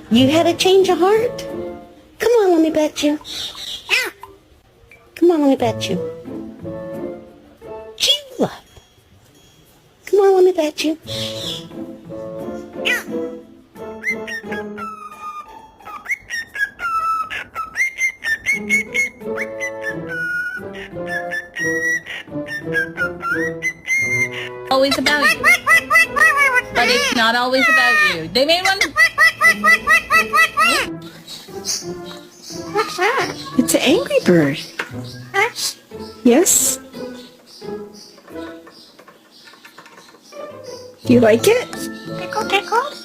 You had a change of heart? Come on, let me pet you. Come on, let me pet you. Chew up. Come on, let me pet you. Always about you. But it's not always about you. They may want to... It's an angry bird. Yes? You like it? Tickle, tickle.